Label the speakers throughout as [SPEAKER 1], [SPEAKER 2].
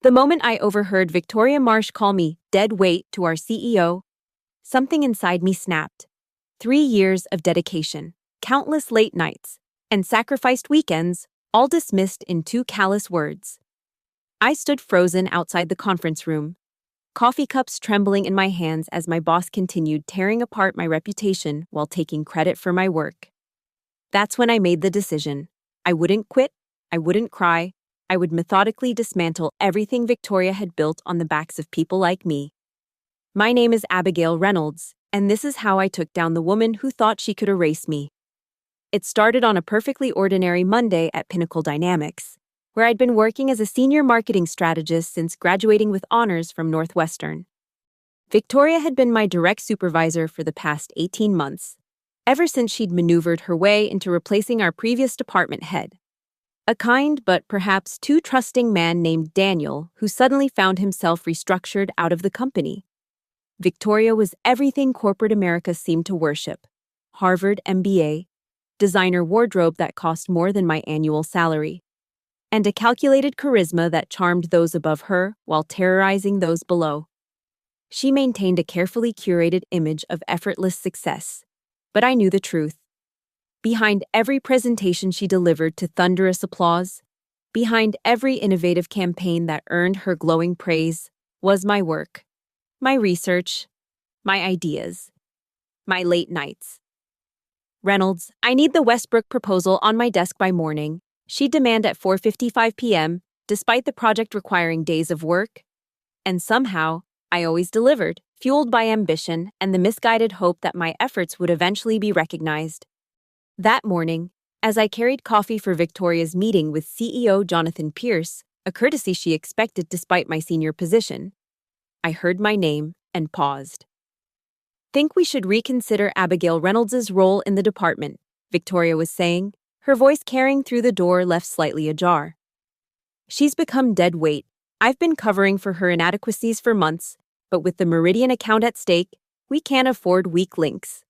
[SPEAKER 1] The moment I overheard Victoria Marsh call me dead weight to our CEO, something inside me snapped. 3 years of dedication, countless late nights, and sacrificed weekends, all dismissed in two callous words. I stood frozen outside the conference room, coffee cups trembling in my hands as my boss continued tearing apart my reputation while taking credit for my work. That's when I made the decision. I wouldn't quit, I wouldn't cry, I would methodically dismantle everything Victoria had built on the backs of people like me. My name is Abigail Reynolds, and this is how I took down the woman who thought she could erase me. It started on a perfectly ordinary Monday at Pinnacle Dynamics, where I'd been working as a senior marketing strategist since graduating with honors from Northwestern. Victoria had been my direct supervisor for the past 18 months, ever since she'd maneuvered her way into replacing our previous department head. A kind but perhaps too trusting man named Daniel, who suddenly found himself restructured out of the company. Victoria was everything corporate America seemed to worship: Harvard MBA, designer wardrobe that cost more than my annual salary, and a calculated charisma that charmed those above her while terrorizing those below. She maintained a carefully curated image of effortless success, but I knew the truth. Behind every presentation she delivered to thunderous applause, behind every innovative campaign that earned her glowing praise, was my work, my research, my ideas, my late nights. "Reynolds, I need the Westbrook proposal on my desk by morning," she'd demand at 4:55 p.m., despite the project requiring days of work. And somehow, I always delivered, fueled by ambition and the misguided hope that my efforts would eventually be recognized. That morning, as I carried coffee for Victoria's meeting with CEO Jonathan Pierce, a courtesy she expected despite my senior position, I heard my name and paused. "Think we should reconsider Abigail Reynolds's role in the department," Victoria was saying, her voice carrying through the door left slightly ajar. "She's become dead weight. I've been covering for her inadequacies for months, but with the Meridian account at stake, we can't afford weak links."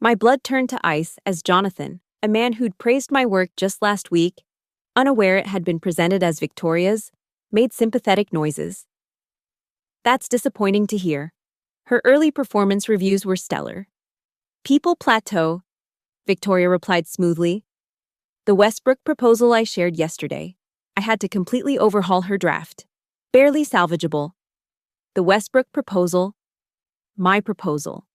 [SPEAKER 1] My blood turned to ice as Jonathan, a man who'd praised my work just last week, unaware it had been presented as Victoria's, made sympathetic noises. "That's disappointing to hear. Her early performance reviews were stellar." "People plateau," Victoria replied smoothly. "The Westbrook proposal I shared yesterday, I had to completely overhaul her draft. Barely salvageable. The Westbrook proposal, my proposal.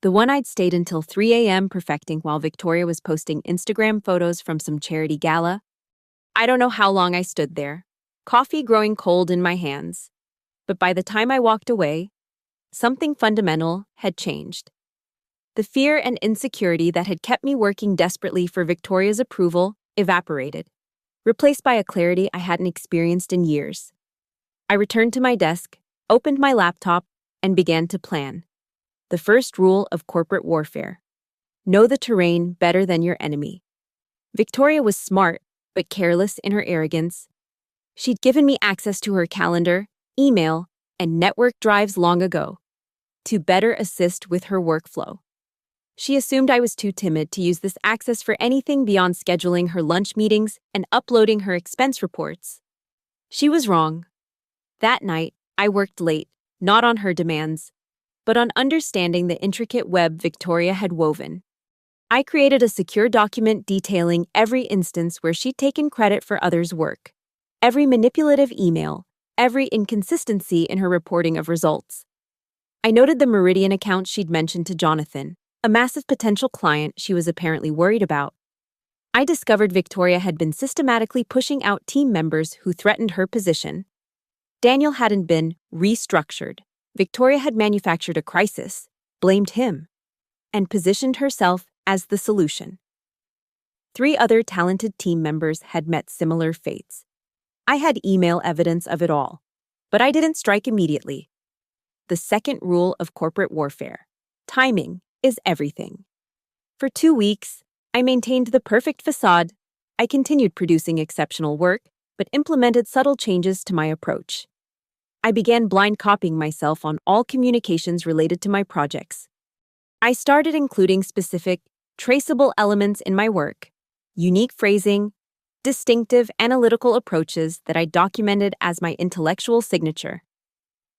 [SPEAKER 1] The one I'd stayed until 3 a.m. perfecting while Victoria was posting Instagram photos from some charity gala. I don't know how long I stood there, coffee growing cold in my hands. But by the time I walked away, something fundamental had changed. The fear and insecurity that had kept me working desperately for Victoria's approval evaporated, replaced by a clarity I hadn't experienced in years. I returned to my desk, opened my laptop, and began to plan. The first rule of corporate warfare: know the terrain better than your enemy. Victoria was smart, but careless in her arrogance. She'd given me access to her calendar, email, and network drives long ago, to better assist with her workflow. She assumed I was too timid to use this access for anything beyond scheduling her lunch meetings and uploading her expense reports. She was wrong. That night, I worked late, not on her demands, but on understanding the intricate web Victoria had woven. I created a secure document detailing every instance where she'd taken credit for others' work, every manipulative email, every inconsistency in her reporting of results. I noted the Meridian account she'd mentioned to Jonathan, a massive potential client she was apparently worried about. I discovered Victoria had been systematically pushing out team members who threatened her position. Daniel hadn't been restructured. Victoria had manufactured a crisis, blamed him, and positioned herself as the solution. 3 other talented team members had met similar fates. I had email evidence of it all, but I didn't strike immediately. The second rule of corporate warfare: timing is everything. For 2 weeks, I maintained the perfect facade. I continued producing exceptional work, but implemented subtle changes to my approach. I began blind copying myself on all communications related to my projects. I started including specific, traceable elements in my work: unique phrasing, distinctive analytical approaches that I documented as my intellectual signature.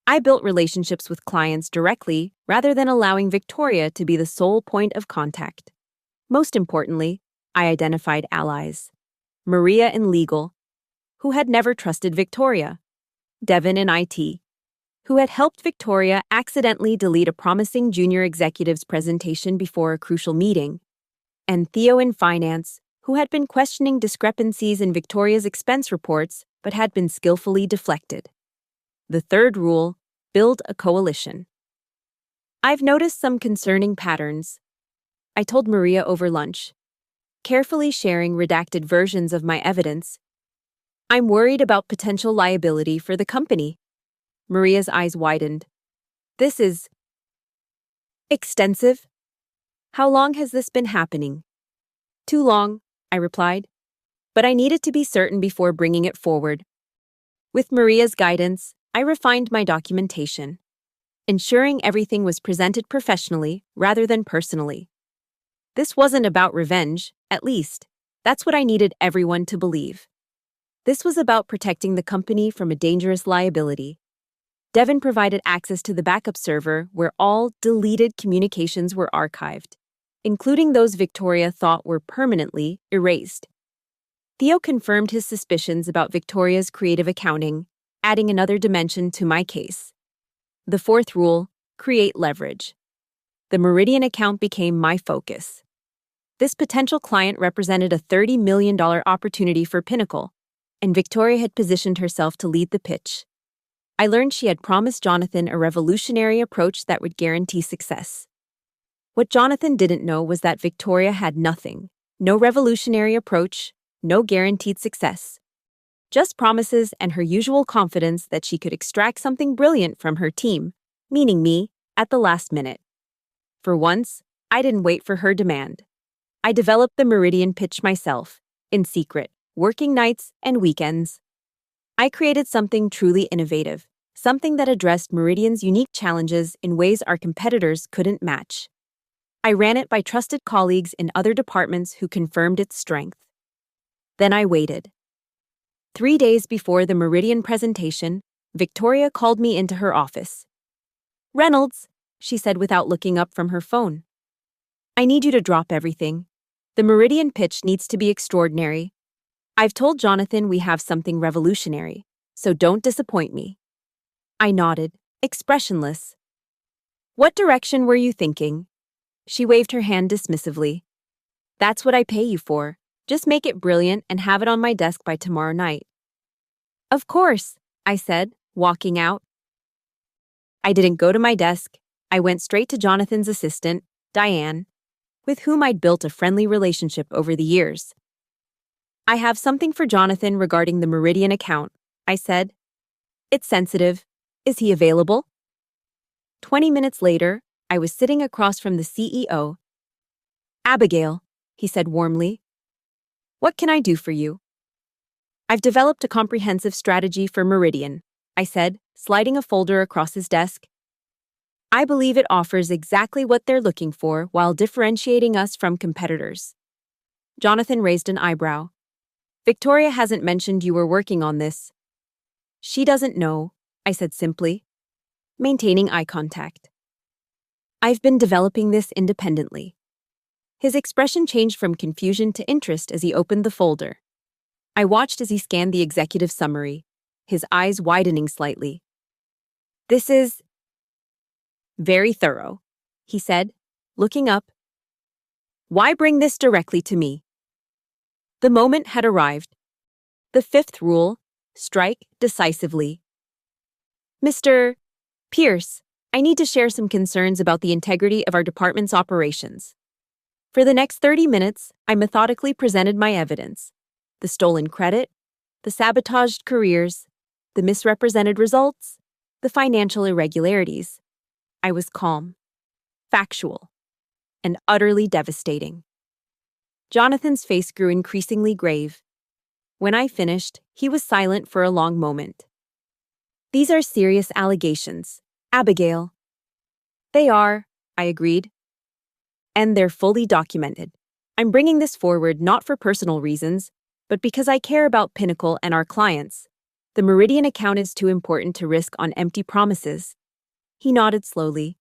[SPEAKER 1] I built relationships with clients directly rather than allowing Victoria to be the sole point of contact. Most importantly, I identified allies. Maria in legal, who had never trusted Victoria. Devin in IT, who had helped Victoria accidentally delete a promising junior executive's presentation before a crucial meeting. And Theo in finance, who had been questioning discrepancies in Victoria's expense reports but had been skillfully deflected. The third rule: build a coalition. I've noticed some concerning patterns, I told Maria over lunch, carefully sharing redacted versions of my evidence. I'm worried about potential liability for the company. Maria's eyes widened. This is extensive. How long has this been happening? Too long, I replied, but I needed to be certain before bringing it forward. With Maria's guidance, I refined my documentation, ensuring everything was presented professionally rather than personally. This wasn't about revenge, at least. That's what I needed everyone to believe. This was about protecting the company from a dangerous liability. Devin provided access to the backup server where all deleted communications were archived, including those Victoria thought were permanently erased. Theo confirmed his suspicions about Victoria's creative accounting, adding another dimension to my case. The fourth rule: create leverage. The Meridian account became my focus. This potential client represented a $30 million opportunity for Pinnacle, and Victoria had positioned herself to lead the pitch. I learned she had promised Jonathan a revolutionary approach that would guarantee success. What Jonathan didn't know was that Victoria had nothing: no revolutionary approach, no guaranteed success. Just promises and her usual confidence that she could extract something brilliant from her team, meaning me, at the last minute. For once, I didn't wait for her demand. I developed the Meridian pitch myself, in secret, working nights and weekends. I created something truly innovative, something that addressed Meridian's unique challenges in ways our competitors couldn't match. I ran it by trusted colleagues in other departments who confirmed its strength. Then I waited. 3 days before the Meridian presentation, Victoria called me into her office. "Reynolds," she said without looking up from her phone, "I need you to drop everything. The Meridian pitch needs to be extraordinary. I've told Jonathan we have something revolutionary, so don't disappoint me." I nodded, expressionless. "What direction were you thinking?" She waved her hand dismissively. "That's what I pay you for. Just make it brilliant and have it on my desk by tomorrow night." "Of course," I said, walking out. I didn't go to my desk. I went straight to Jonathan's assistant, Diane, with whom I'd built a friendly relationship over the years. "I have something for Jonathan regarding the Meridian account," I said. "It's sensitive. Is he available?" 20 minutes later, I was sitting across from the CEO. "Abigail," he said warmly, "what can I do for you?" "I've developed a comprehensive strategy for Meridian," I said, sliding a folder across his desk. "I believe it offers exactly what they're looking for while differentiating us from competitors." Jonathan raised an eyebrow. "Victoria hasn't mentioned you were working on this." "She doesn't know," I said simply, maintaining eye contact. "I've been developing this independently." His expression changed from confusion to interest as he opened the folder. I watched as he scanned the executive summary, his eyes widening slightly. "This is very thorough," he said, looking up. "Why bring this directly to me?" The moment had arrived. The fifth rule: strike decisively. "Mr. Pierce, I need to share some concerns about the integrity of our department's operations." For the next 30 minutes, I methodically presented my evidence: the stolen credit, the sabotaged careers, the misrepresented results, the financial irregularities. I was calm, factual, and utterly devastating. Jonathan's face grew increasingly grave. When I finished, he was silent for a long moment. "These are serious allegations, Abigail." "They are," I agreed. "And they're fully documented. I'm bringing this forward not for personal reasons, but because I care about Pinnacle and our clients. The Meridian account is too important to risk on empty promises. He nodded slowly.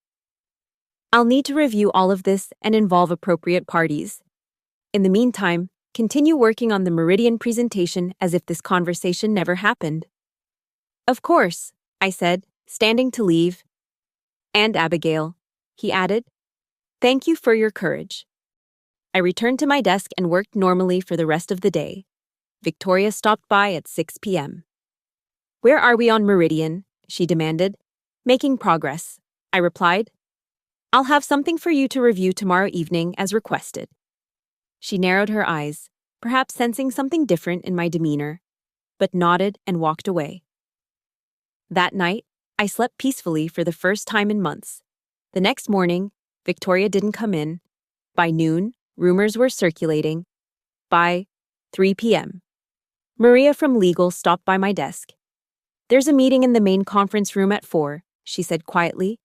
[SPEAKER 1] I'll need to review all of this and involve appropriate parties. In the meantime, continue working on the Meridian presentation as if this conversation never happened. Of course, I said, standing to leave. And Abigail, he added. Thank you for your courage. I returned to my desk and worked normally for the rest of the day. Victoria stopped by at 6 p.m. Where are we on Meridian? She demanded. Making progress, I replied. I'll have something for you to review tomorrow evening as requested. She narrowed her eyes, perhaps sensing something different in my demeanor, but nodded and walked away. That night, I slept peacefully for the first time in months. The next morning, Victoria didn't come in. By noon, rumors were circulating. By 3 p.m., Maria from legal stopped by my desk. There's a meeting in the main conference room at 4, she said quietly.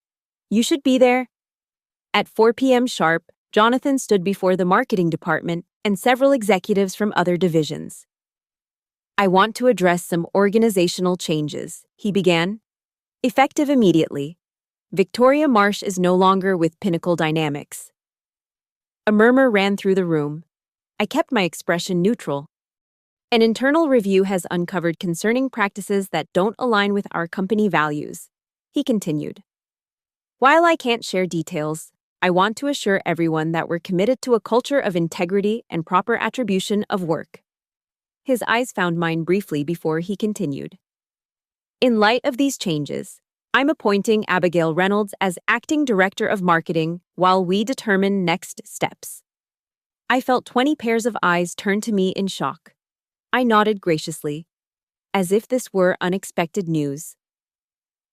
[SPEAKER 1] You should be there. At 4 p.m. sharp, Jonathan stood before the marketing department and several executives from other divisions. I want to address some organizational changes, he began. Effective immediately. Victoria Marsh is no longer with Pinnacle Dynamics. A murmur ran through the room. I kept my expression neutral. An internal review has uncovered concerning practices that don't align with our company values, he continued. While I can't share details, I want to assure everyone that we're committed to a culture of integrity and proper attribution of work. His eyes found mine briefly before he continued. In light of these changes, I'm appointing Abigail Reynolds as Acting Director of Marketing while we determine next steps. I felt 20 pairs of eyes turn to me in shock. I nodded graciously, as if this were unexpected news.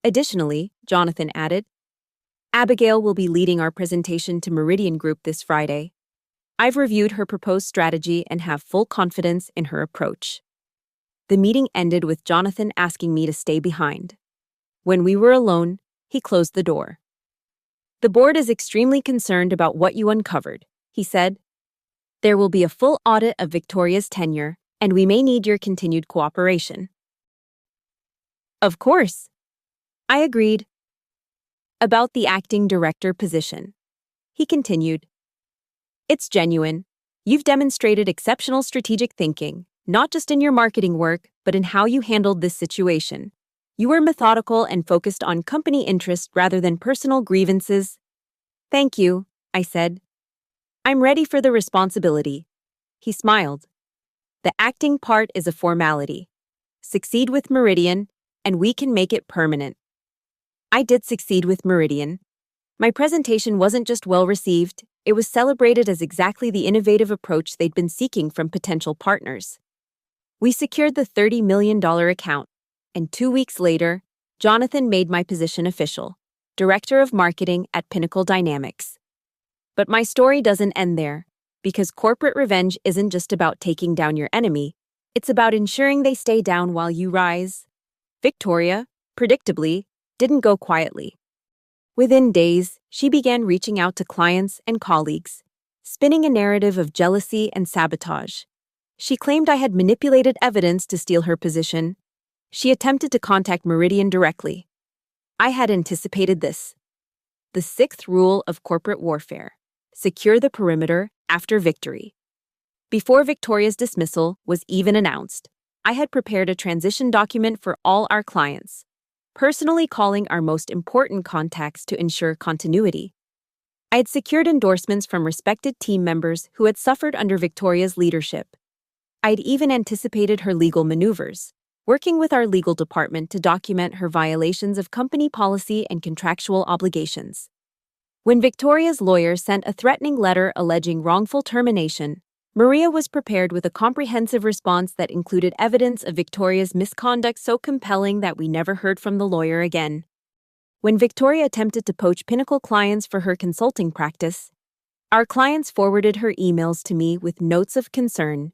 [SPEAKER 1] Additionally, Jonathan added, Abigail will be leading our presentation to Meridian Group this Friday. I've reviewed her proposed strategy and have full confidence in her approach. The meeting ended with Jonathan asking me to stay behind. When we were alone, he closed the door. The board is extremely concerned about what you uncovered, he said. There will be a full audit of Victoria's tenure, and we may need your continued cooperation. Of course. I agreed. About the acting director position. He continued. It's genuine. You've demonstrated exceptional strategic thinking, not just in your marketing work, but in how you handled this situation. You were methodical and focused on company interest rather than personal grievances. Thank you, I said. I'm ready for the responsibility. He smiled. The acting part is a formality. Succeed with Meridian, and we can make it permanent. I did succeed with Meridian. My presentation wasn't just well received, it was celebrated as exactly the innovative approach they'd been seeking from potential partners. We secured the $30 million account, and 2 weeks later, Jonathan made my position official, Director of Marketing at Pinnacle Dynamics. But my story doesn't end there, because corporate revenge isn't just about taking down your enemy, it's about ensuring they stay down while you rise. Victoria, predictably, didn't go quietly. Within days, she began reaching out to clients and colleagues, spinning a narrative of jealousy and sabotage. She claimed I had manipulated evidence to steal her position. She attempted to contact Meridian directly. I had anticipated this. The sixth rule of corporate warfare: secure the perimeter after victory. Before Victoria's dismissal was even announced, I had prepared a transition document for all our clients, personally calling our most important contacts to ensure continuity. I had secured endorsements from respected team members who had suffered under Victoria's leadership. I had even anticipated her legal maneuvers, working with our legal department to document her violations of company policy and contractual obligations. When Victoria's lawyer sent a threatening letter alleging wrongful termination, Maria was prepared with a comprehensive response that included evidence of Victoria's misconduct so compelling that we never heard from the lawyer again. When Victoria attempted to poach Pinnacle clients for her consulting practice, our clients forwarded her emails to me with notes of concern.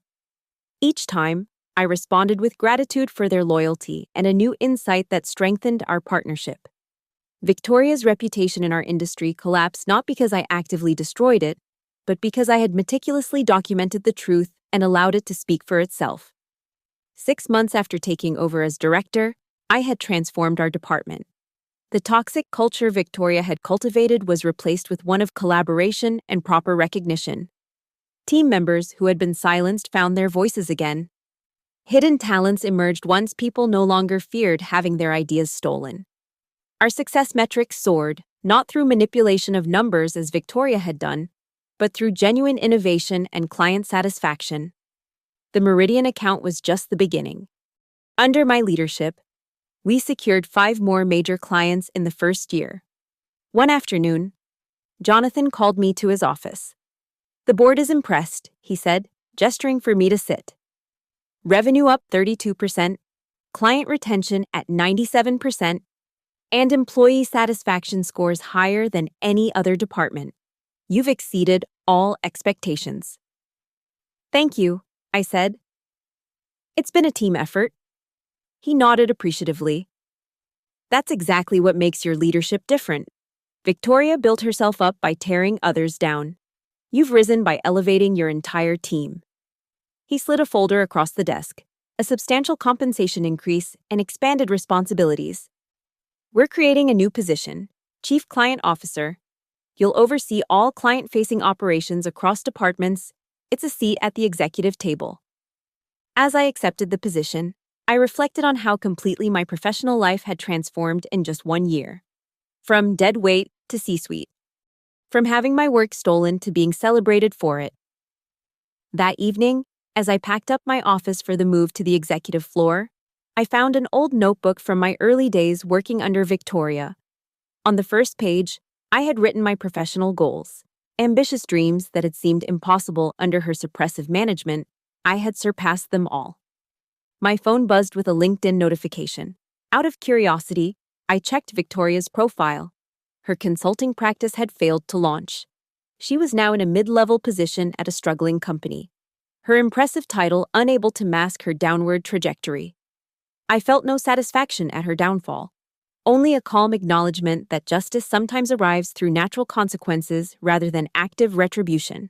[SPEAKER 1] Each time, I responded with gratitude for their loyalty and a new insight that strengthened our partnership. Victoria's reputation in our industry collapsed not because I actively destroyed it, but because I had meticulously documented the truth and allowed it to speak for itself. 6 months after taking over as director, I had transformed our department. The toxic culture Victoria had cultivated was replaced with one of collaboration and proper recognition. Team members who had been silenced found their voices again. Hidden talents emerged once people no longer feared having their ideas stolen. Our success metrics soared, not through manipulation of numbers as Victoria had done, but through genuine innovation and client satisfaction. The Meridian account was just the beginning. Under my leadership, we secured 5 more major clients in the first year. One afternoon, Jonathan called me to his office. "The board is impressed," he said, gesturing for me to sit. "Revenue up 32%, client retention at 97%, and employee satisfaction scores higher than any other department. You've exceeded all expectations." "Thank you," I said. "It's been a team effort." He nodded appreciatively. "That's exactly what makes your leadership different. Victoria built herself up by tearing others down. You've risen by elevating your entire team." He slid a folder across the desk, a substantial compensation increase, and expanded responsibilities. "We're creating a new position, Chief Client Officer. You'll oversee all client-facing operations across departments. It's a seat at the executive table." As I accepted the position, I reflected on how completely my professional life had transformed in just 1 year. From dead weight to C-suite. From having my work stolen to being celebrated for it. That evening, as I packed up my office for the move to the executive floor, I found an old notebook from my early days working under Victoria. On the first page, I had written my professional goals. Ambitious dreams that had seemed impossible under her suppressive management. I had surpassed them all. My phone buzzed with a LinkedIn notification. Out of curiosity, I checked Victoria's profile. Her consulting practice had failed to launch. She was now in a mid-level position at a struggling company. Her impressive title unable to mask her downward trajectory. I felt no satisfaction at her downfall. Only a calm acknowledgement that justice sometimes arrives through natural consequences rather than active retribution.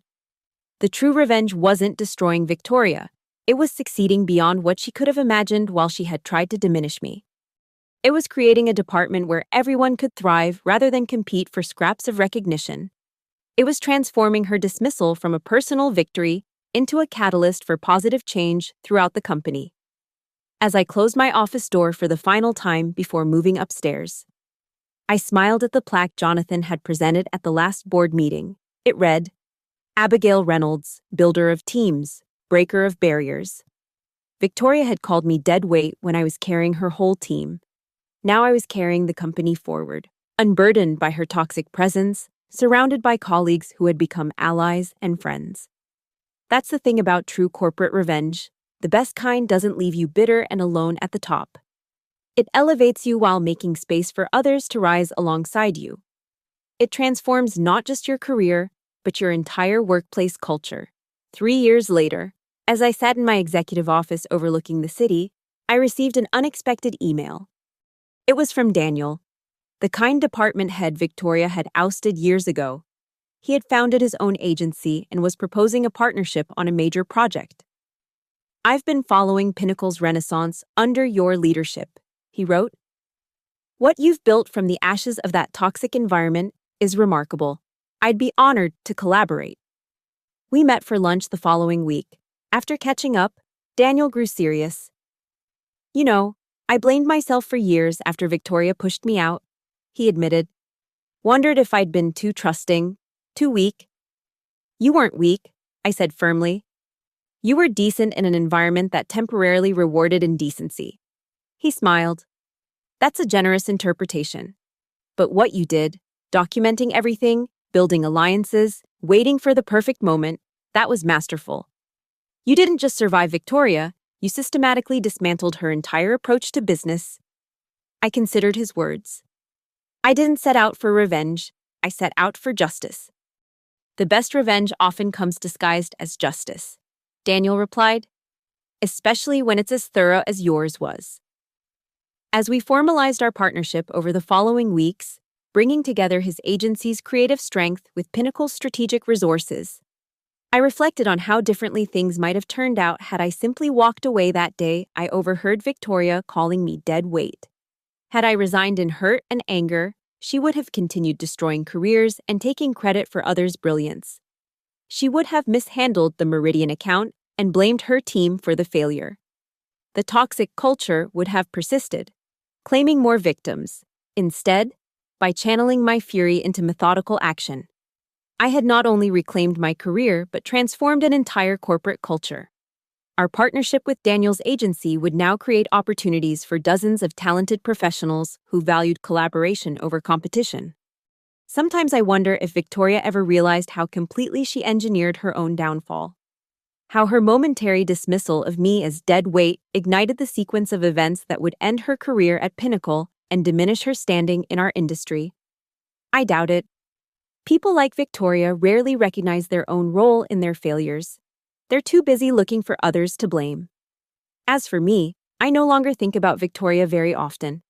[SPEAKER 1] The true revenge wasn't destroying Victoria. It was succeeding beyond what she could have imagined while she had tried to diminish me. It was creating a department where everyone could thrive rather than compete for scraps of recognition. It was transforming her dismissal from a personal victory into a catalyst for positive change throughout the company. As I closed my office door for the final time before moving upstairs, I smiled at the plaque Jonathan had presented at the last board meeting. It read, "Abigail Reynolds, builder of teams, breaker of barriers." Victoria had called me dead weight when I was carrying her whole team. Now I was carrying the company forward, unburdened by her toxic presence, surrounded by colleagues who had become allies and friends. That's the thing about true corporate revenge. The best kind doesn't leave you bitter and alone at the top. It elevates you while making space for others to rise alongside you. It transforms not just your career, but your entire workplace culture. 3 years later, as I sat in my executive office overlooking the city, I received an unexpected email. It was from Daniel, the kind department head Victoria had ousted years ago. He had founded his own agency and was proposing a partnership on a major project. "I've been following Pinnacle's renaissance under your leadership," he wrote. "What you've built from the ashes of that toxic environment is remarkable. I'd be honored to collaborate." We met for lunch the following week. After catching up, Daniel grew serious. "You know, I blamed myself for years after Victoria pushed me out," he admitted. "Wondered if I'd been too trusting, too weak." "You weren't weak," I said firmly. "You were decent in an environment that temporarily rewarded indecency." He smiled. "That's a generous interpretation. But what you did, documenting everything, building alliances, waiting for the perfect moment, that was masterful. You didn't just survive Victoria, you systematically dismantled her entire approach to business." I considered his words. "I didn't set out for revenge, I set out for justice." "The best revenge often comes disguised as justice," Daniel replied, "especially when it's as thorough as yours was." As we formalized our partnership over the following weeks, bringing together his agency's creative strength with Pinnacle's strategic resources, I reflected on how differently things might have turned out had I simply walked away that day. I overheard Victoria calling me dead weight. Had I resigned in hurt and anger, she would have continued destroying careers and taking credit for others' brilliance. She would have mishandled the Meridian account and blamed her team for the failure. The toxic culture would have persisted, claiming more victims. Instead, by channeling my fury into methodical action, I had not only reclaimed my career but transformed an entire corporate culture. Our partnership with Daniel's agency would now create opportunities for dozens of talented professionals who valued collaboration over competition. Sometimes I wonder if Victoria ever realized how completely she engineered her own downfall. How her momentary dismissal of me as dead weight ignited the sequence of events that would end her career at Pinnacle and diminish her standing in our industry. I doubt it. People like Victoria rarely recognize their own role in their failures. They're too busy looking for others to blame. As for me, I no longer think about Victoria very often.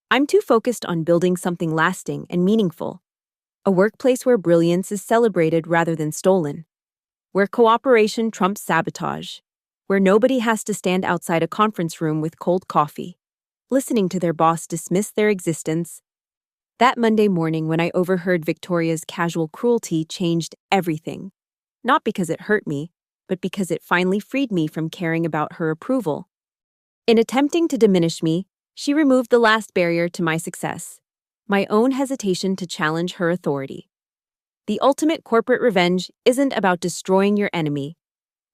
[SPEAKER 1] I'm too focused on building something lasting and meaningful. A workplace where brilliance is celebrated rather than stolen. Where cooperation trumps sabotage. Where nobody has to stand outside a conference room with cold coffee, listening to their boss dismiss their existence. That Monday morning when I overheard Victoria's casual cruelty changed everything. Not because it hurt me, but because it finally freed me from caring about her approval. In attempting to diminish me, she removed the last barrier to my success, my own hesitation to challenge her authority. The ultimate corporate revenge isn't about destroying your enemy.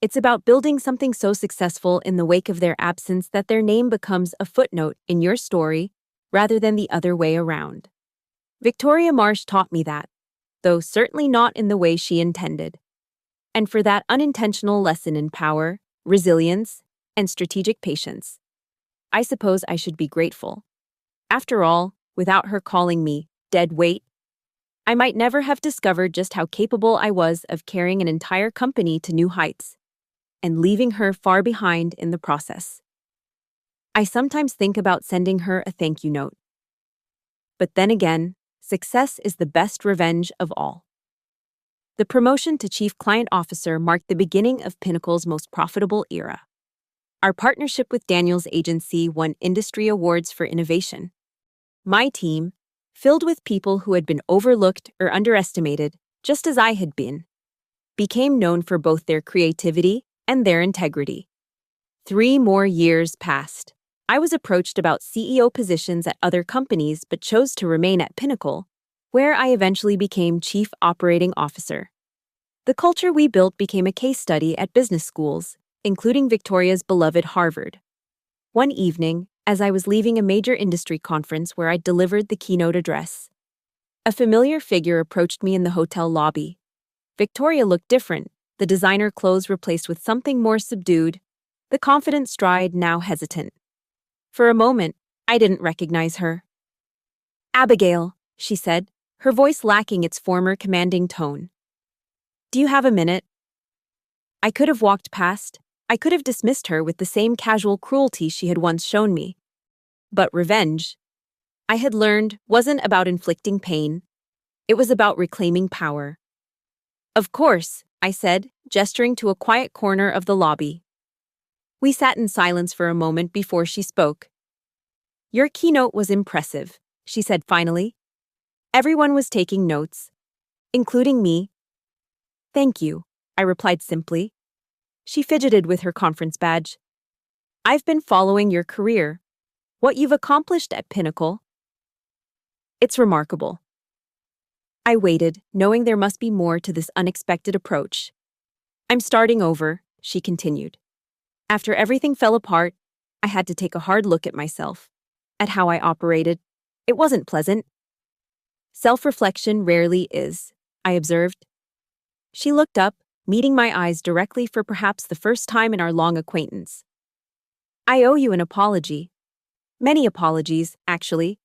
[SPEAKER 1] It's about building something so successful in the wake of their absence that their name becomes a footnote in your story rather than the other way around. Victoria Marsh taught me that, though certainly not in the way she intended. And for that unintentional lesson in power, resilience, and strategic patience, I suppose I should be grateful. After all, without her calling me dead weight, I might never have discovered just how capable I was of carrying an entire company to new heights, and leaving her far behind in the process. I sometimes think about sending her a thank you note. But then again, success is the best revenge of all. The promotion to Chief Client Officer marked the beginning of Pinnacle's most profitable era. Our partnership with Daniel's agency won industry awards for innovation. My team, filled with people who had been overlooked or underestimated, just as I had been, became known for both their creativity and their integrity. 3 more years passed. I was approached about CEO positions at other companies but chose to remain at Pinnacle, where I eventually became Chief Operating Officer. The culture we built became a case study at business schools, including Victoria's beloved Harvard. One evening, as I was leaving a major industry conference where I delivered the keynote address, a familiar figure approached me in the hotel lobby. Victoria looked different, the designer clothes replaced with something more subdued, the confident stride now hesitant. For a moment, I didn't recognize her. "Abigail," she said, her voice lacking its former commanding tone. "Do you have a minute?" I could have walked past. I could have dismissed her with the same casual cruelty she had once shown me. But revenge, I had learned, wasn't about inflicting pain. It was about reclaiming power. "Of course," I said, gesturing to a quiet corner of the lobby. We sat in silence for a moment before she spoke. "Your keynote was impressive," she said finally. Everyone was taking notes, including me. "Thank you," I replied simply. She fidgeted with her conference badge. "I've been following your career. What you've accomplished at Pinnacle. It's remarkable." I waited, knowing there must be more to this unexpected approach. "I'm starting over," she continued. "After everything fell apart, I had to take a hard look at myself, at how I operated. It wasn't pleasant." "Self-reflection rarely is," I observed. She looked up, meeting my eyes directly for perhaps the first time in our long acquaintance. "I owe you an apology. Many apologies, actually.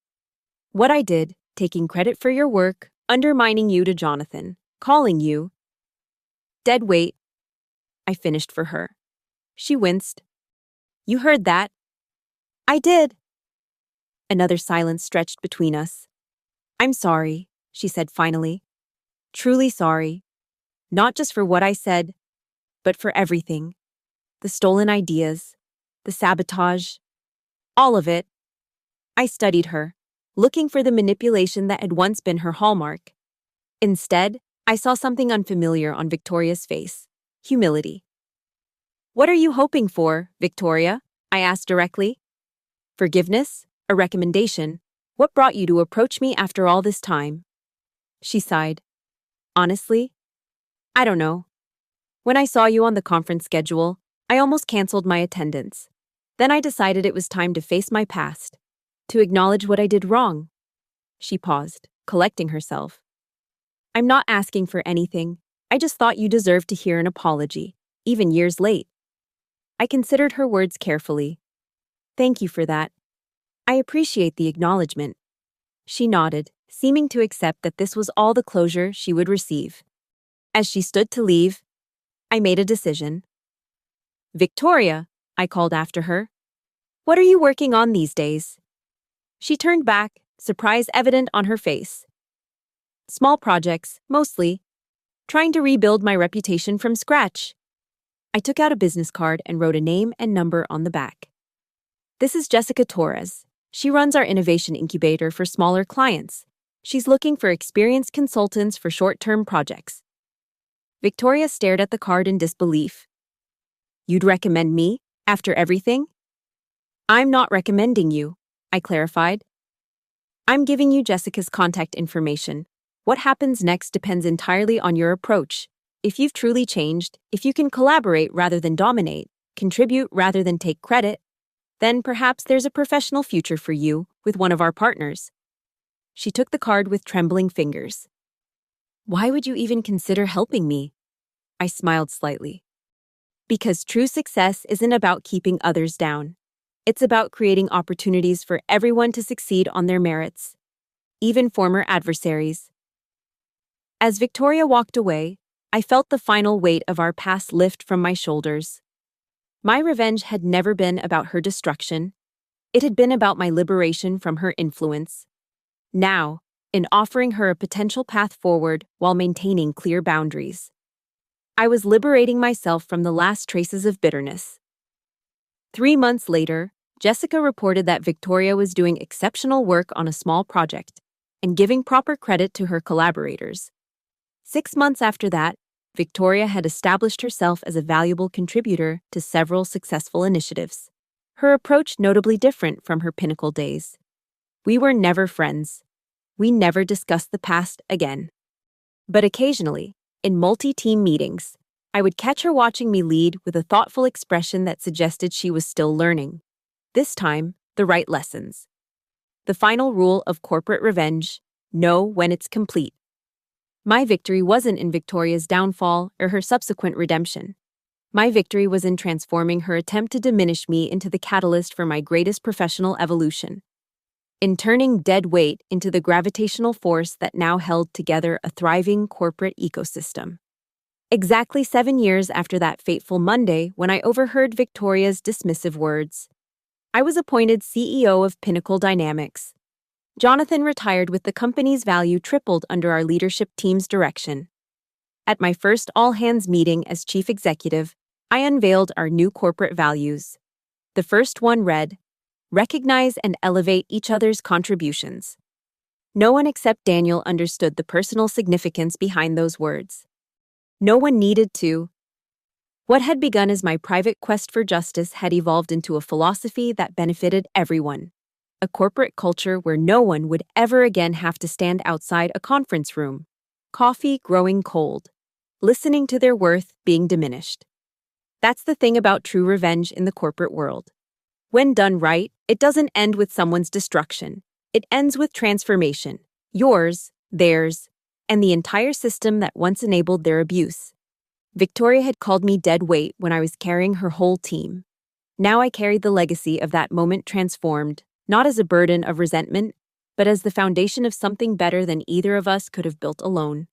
[SPEAKER 1] What I did, taking credit for your work, undermining you to Jonathan, calling you dead weight," I finished for her. She winced. "You heard that?" "I did." Another silence stretched between us. "I'm sorry," she said finally. "Truly sorry. Not just for what I said, but for everything. The stolen ideas, the sabotage, all of it. I studied her, looking for the manipulation that had once been her hallmark. Instead, I saw something unfamiliar on Victoria's face: humility. "What are you hoping for, Victoria?" I asked directly. "Forgiveness? A recommendation? What brought you to approach me after all this time?" She sighed. "Honestly, I don't know. When I saw you on the conference schedule, I almost canceled my attendance. Then I decided it was time to face my past, to acknowledge what I did wrong." She paused, collecting herself. "I'm not asking for anything. I just thought you deserved to hear an apology, even years late." I considered her words carefully. "Thank you for that. I appreciate the acknowledgement." She nodded, seeming to accept that this was all the closure she would receive. As she stood to leave, I made a decision. "Victoria," I called after her, "what are you working on these days?" She turned back, surprise evident on her face. "Small projects, mostly. Trying to rebuild my reputation from scratch." I took out a business card and wrote a name and number on the back. "This is Jessica Torres. She runs our innovation incubator for smaller clients. She's looking for experienced consultants for short-term projects." Victoria stared at the card in disbelief. "You'd recommend me, after everything?" "I'm not recommending you," I clarified. "I'm giving you Jessica's contact information. What happens next depends entirely on your approach. If you've truly changed, if you can collaborate rather than dominate, contribute rather than take credit, then perhaps there's a professional future for you with one of our partners." She took the card with trembling fingers. "Why would you even consider helping me?" I smiled slightly. "Because true success isn't about keeping others down. It's about creating opportunities for everyone to succeed on their merits, even former adversaries." As Victoria walked away, I felt the final weight of our past lift from my shoulders. My revenge had never been about her destruction. It had been about my liberation from her influence. Now, in offering her a potential path forward while maintaining clear boundaries, I was liberating myself from the last traces of bitterness. 3 months later, Jessica reported that Victoria was doing exceptional work on a small project and giving proper credit to her collaborators. 6 months after that, Victoria had established herself as a valuable contributor to several successful initiatives. Her approach notably different from her pinnacle days. We were never friends. We never discussed the past again. But occasionally, in multi-team meetings, I would catch her watching me lead with a thoughtful expression that suggested she was still learning. This time, the right lessons. The final rule of corporate revenge: know when it's complete. My victory wasn't in Victoria's downfall or her subsequent redemption. My victory was in transforming her attempt to diminish me into the catalyst for my greatest professional evolution. In turning dead weight into the gravitational force that now held together a thriving corporate ecosystem. Exactly 7 years after that fateful Monday when I overheard Victoria's dismissive words, I was appointed CEO of Pinnacle Dynamics. Jonathan retired with the company's value tripled under our leadership team's direction. At my first all-hands meeting as chief executive, I unveiled our new corporate values. The first one read, "Recognize and elevate each other's contributions." No one except Daniel understood the personal significance behind those words. No one needed to. What had begun as my private quest for justice had evolved into a philosophy that benefited everyone. A corporate culture where no one would ever again have to stand outside a conference room, coffee growing cold, listening to their worth being diminished. That's the thing about true revenge in the corporate world. When done right, it doesn't end with someone's destruction. It ends with transformation. Yours, theirs, and the entire system that once enabled their abuse. Victoria had called me dead weight when I was carrying her whole team. Now I carried the legacy of that moment transformed, not as a burden of resentment, but as the foundation of something better than either of us could have built alone.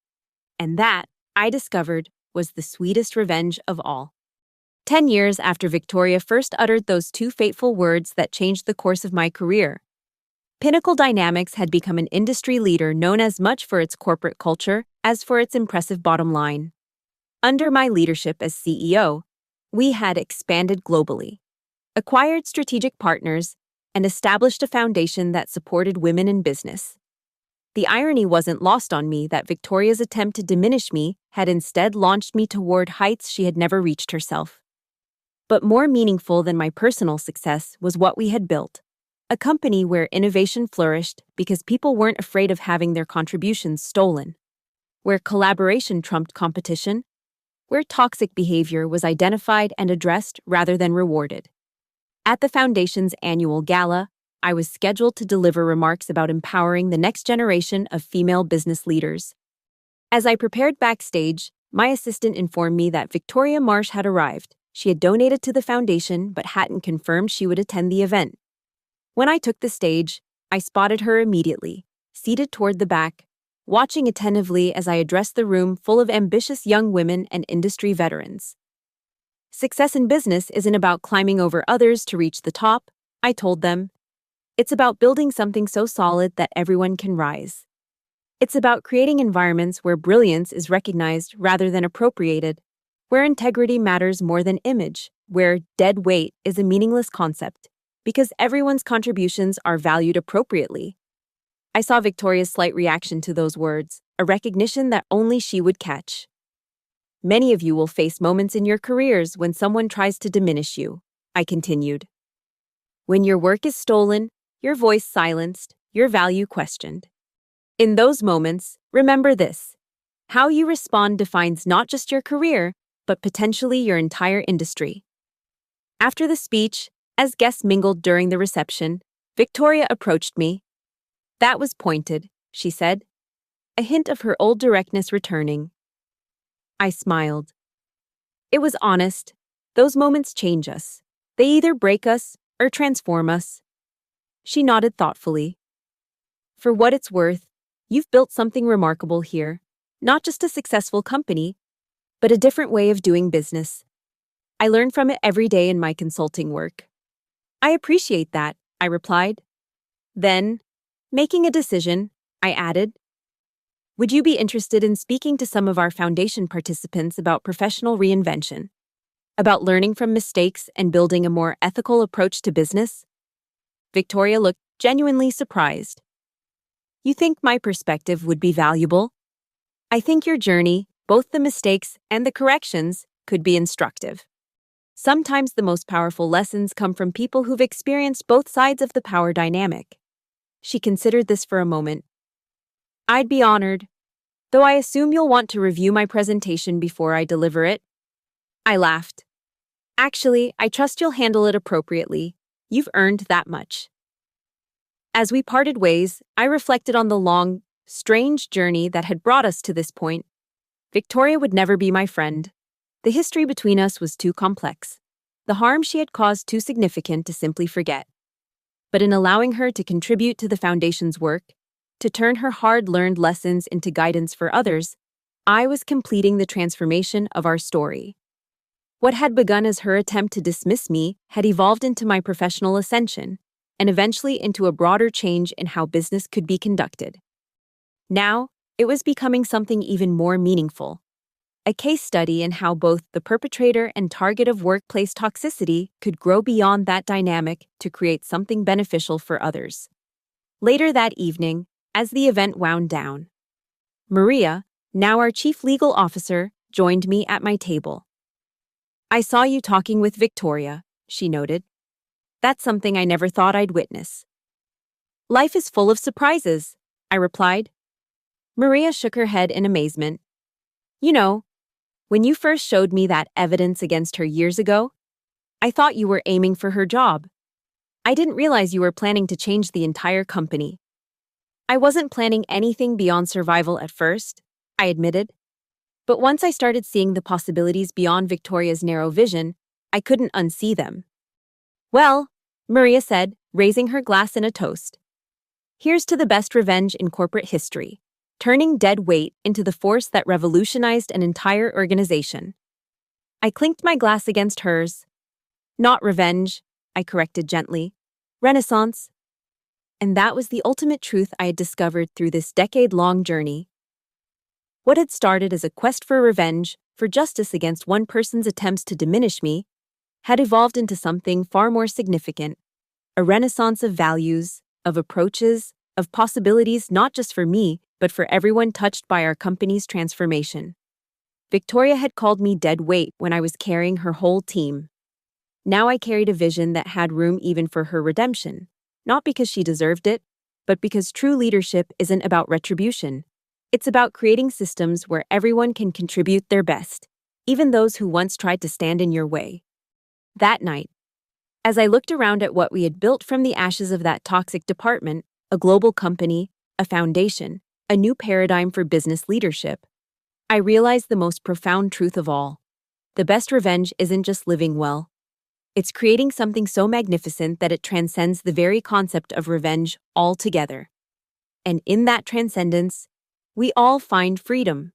[SPEAKER 1] And that, I discovered, was the sweetest revenge of all. 10 years after Victoria first uttered those two fateful words that changed the course of my career, Pinnacle Dynamics had become an industry leader known as much for its corporate culture as for its impressive bottom line. Under my leadership as CEO, we had expanded globally, acquired strategic partners, and established a foundation that supported women in business. The irony wasn't lost on me that Victoria's attempt to diminish me had instead launched me toward heights she had never reached herself. But more meaningful than my personal success was what we had built. A company where innovation flourished because people weren't afraid of having their contributions stolen, where collaboration trumped competition, where toxic behavior was identified and addressed rather than rewarded. At the Foundation's annual gala, I was scheduled to deliver remarks about empowering the next generation of female business leaders. As I prepared backstage, my assistant informed me that Victoria Marsh had arrived. She had donated to the Foundation but hadn't confirmed she would attend the event. When I took the stage, I spotted her immediately, seated toward the back, watching attentively as I addressed the room full of ambitious young women and industry veterans. Success in business isn't about climbing over others to reach the top, I told them. It's about building something so solid that everyone can rise. It's about creating environments where brilliance is recognized rather than appropriated, where integrity matters more than image, where dead weight is a meaningless concept, because everyone's contributions are valued appropriately. I saw Victoria's slight reaction to those words, a recognition that only she would catch. Many of you will face moments in your careers when someone tries to diminish you, I continued. When your work is stolen, your voice silenced, your value questioned. In those moments, remember this. How you respond defines not just your career, but potentially your entire industry. After the speech, as guests mingled during the reception, Victoria approached me. That was pointed, she said, a hint of her old directness returning. I smiled. It was honest. Those moments change us. They either break us or transform us. She nodded thoughtfully. For what it's worth, you've built something remarkable here. Not just a successful company, but a different way of doing business. I learn from it every day in my consulting work. I appreciate that, I replied. Then, making a decision, I added, would you be interested in speaking to some of our Foundation participants about professional reinvention, about learning from mistakes and building a more ethical approach to business? Victoria looked genuinely surprised. You think my perspective would be valuable? I think your journey, both the mistakes and the corrections, could be instructive. Sometimes the most powerful lessons come from people who've experienced both sides of the power dynamic. She considered this for a moment. I'd be honored, though I assume you'll want to review my presentation before I deliver it. I laughed. Actually, I trust you'll handle it appropriately. You've earned that much. As we parted ways, I reflected on the long, strange journey that had brought us to this point. Victoria would never be my friend. The history between us was too complex. The harm she had caused too significant to simply forget. But in allowing her to contribute to the Foundation's work, to turn her hard-learned lessons into guidance for others, I was completing the transformation of our story. What had begun as her attempt to dismiss me had evolved into my professional ascension, and eventually into a broader change in how business could be conducted. Now, it was becoming something even more meaningful. A case study in how both the perpetrator and target of workplace toxicity could grow beyond that dynamic to create something beneficial for others. Later that evening, as the event wound down, Maria, now our chief legal officer, joined me at my table. I saw you talking with Victoria, she noted. That's something I never thought I'd witness. Life is full of surprises, I replied. Maria shook her head in amazement. You know, when you first showed me that evidence against her years ago, I thought you were aiming for her job. I didn't realize you were planning to change the entire company. I wasn't planning anything beyond survival at first, I admitted. But once I started seeing the possibilities beyond Victoria's narrow vision, I couldn't unsee them. Well, Maria said, raising her glass in a toast. Here's to the best revenge in corporate history, turning dead weight into the force that revolutionized an entire organization. I clinked my glass against hers. Not revenge, I corrected gently. Renaissance. And that was the ultimate truth I had discovered through this decade-long journey. What had started as a quest for revenge for justice against one person's attempts to diminish me had evolved into something far more significant, a renaissance of values, of approaches, of possibilities not just for me, but for everyone touched by our company's transformation. Victoria had called me dead weight when I was carrying her whole team. Now I carried a vision that had room even for her redemption, not because she deserved it, but because true leadership isn't about retribution. It's about creating systems where everyone can contribute their best, even those who once tried to stand in your way. That night, as I looked around at what we had built from the ashes of that toxic department, a global company, a foundation, a new paradigm for business leadership, I realized the most profound truth of all. The best revenge isn't just living well. It's creating something so magnificent that it transcends the very concept of revenge altogether. And in that transcendence, we all find freedom.